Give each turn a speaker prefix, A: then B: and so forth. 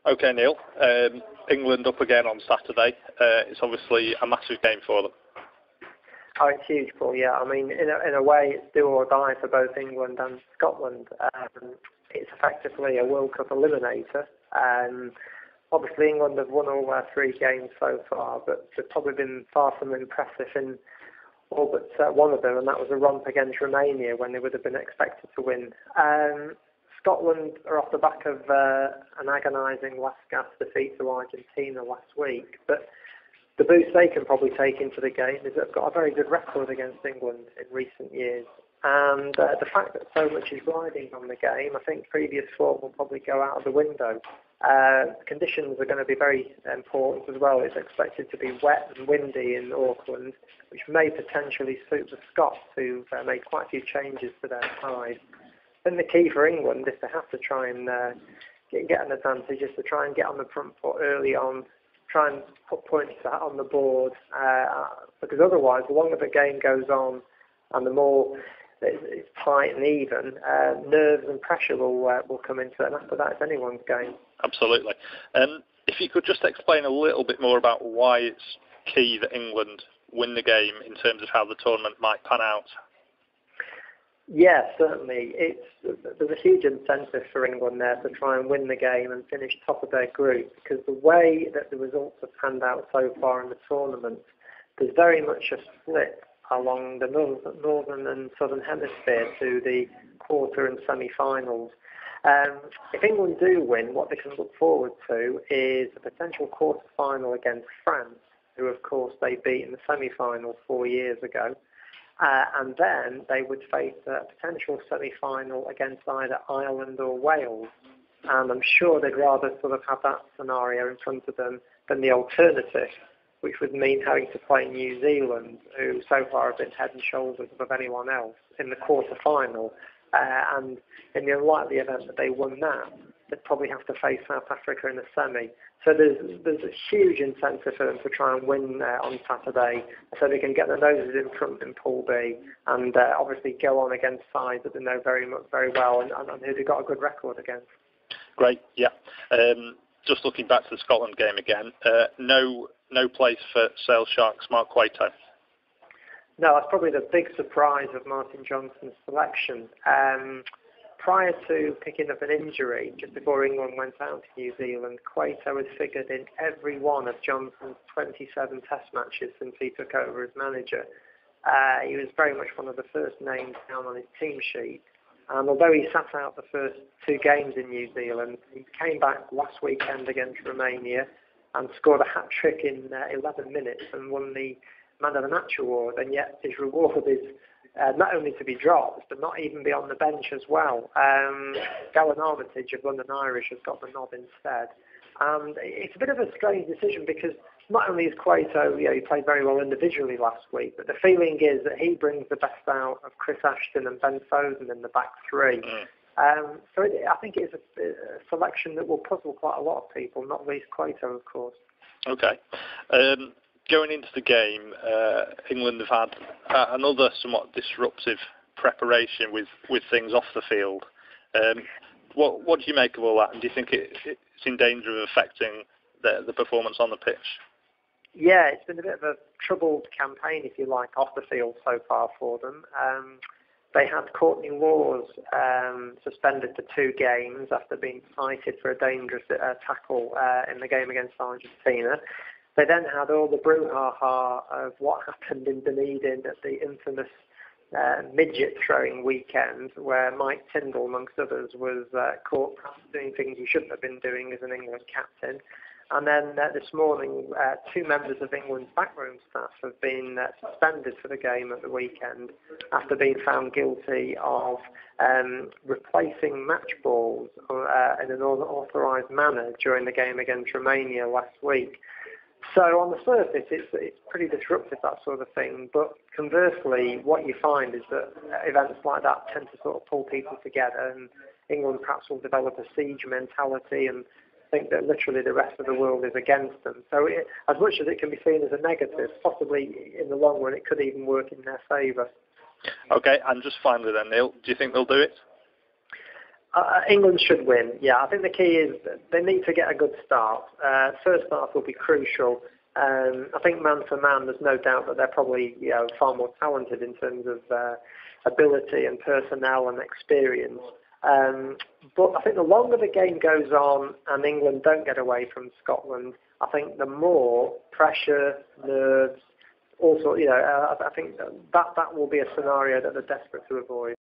A: Okay, Neil. England up again on Saturday. It's obviously a massive game for them.
B: Oh, it's huge, Paul. Yeah, I mean, in a way, it's do or die for both England and Scotland. It's effectively a World Cup eliminator. Obviously, England have won all their 3 games so far, but they've probably been far from impressive in all but one of them, and that was a romp against Romania when they would have been expected to win. Scotland are off the back of an agonising last-gasp defeat to Argentina last week, but the boost they can probably take into the game is they've got a very good record against England in recent years. And the fact that so much is riding on the game, I think previous form will probably go out of the window. Conditions are going to be very important as well. It's expected to be wet and windy in Auckland, which may potentially suit the Scots, who've made quite a few changes to their side. Then the key for England, if they have to try and get an advantage, is to try and get on the front foot early on, try and put points on the board, because otherwise, the longer the game goes on and the more it's tight and even, nerves and pressure will come into it, and after that, it's anyone's game.
A: Absolutely. If you could just explain a little bit more about why it's key that England win the game in terms of how the tournament might pan out.
B: Yeah, certainly. There's a huge incentive for England there to try and win the game and finish top of their group, because the way that the results have panned out so far in the tournament, there's very much a split along the northern and southern hemisphere to the quarter and semi-finals. If England do win, what they can look forward to is a potential quarter-final against France, who of course they beat in the semi-final 4 years ago. And then they would face a potential semi-final against either Ireland or Wales. And I'm sure they'd rather sort of have that scenario in front of them than the alternative, which would mean having to play New Zealand, who so far have been head and shoulders above anyone else in the quarter-final. And in the unlikely event that they won that, they'd probably have to face South Africa in the semi. So there's a huge incentive for them to try and win on Saturday, so they can get their noses in front in Pool B and obviously go on against sides that they know very well and who they've got a good record against.
A: Great, yeah. Just looking back to the Scotland game again, no place for Sale Sharks Mark Cueto.
B: No, that's probably the big surprise of Martin Johnson's selection. Prior to picking up an injury, just before England went out to New Zealand, Cueto had figured in every one of Johnson's 27 test matches since he took over as manager. He was very much one of the first names down on his team sheet. And although he sat out the first 2 games in New Zealand, he came back last weekend against Romania and scored a hat-trick in 11 minutes and won the Man of the Match award. And yet his reward is not only to be dropped, but not even be on the bench as well. Gavin Armitage of London Irish has got the nod instead. And it's a bit of a strange decision because not only is Cueto, he played very well individually last week, but the feeling is that he brings the best out of Chris Ashton and Ben Foden in the back 3. So I think it's a selection that will puzzle quite a lot of people, not least Cueto, of course.
A: Okay. Going into the game, England have had another somewhat disruptive preparation with things off the field. What do you make of all that, and do you think it's in danger of affecting the performance on the pitch?
B: Yeah, it's been a bit of a troubled campaign, if you like, off the field so far for them. They had Courtney Laws suspended for 2 games after being cited for a dangerous tackle in the game against Argentina. They then had all the brouhaha of what happened in Dunedin at the infamous midget throwing weekend, where Mike Tyndall, amongst others, was caught doing things he shouldn't have been doing as an England captain. And then this morning, 2 members of England's backroom staff have been suspended for the game at the weekend after being found guilty of replacing match balls in an unauthorised manner during the game against Romania last week. So on the surface, it's pretty disruptive, that sort of thing. But conversely, what you find is that events like that tend to sort of pull people together, and England perhaps will develop a siege mentality and think that literally the rest of the world is against them. So as much as it can be seen as a negative, possibly in the long run it could even work in their favour.
A: Okay, and just finally then, Neil, do you think they'll do it?
B: England should win. Yeah, I think the key is they need to get a good start. First half will be crucial. I think man for man, there's no doubt that they're probably far more talented in terms of ability and personnel and experience. But I think the longer the game goes on and England don't get away from Scotland, I think the more pressure, nerves, also, I think that will be a scenario that they're desperate to avoid.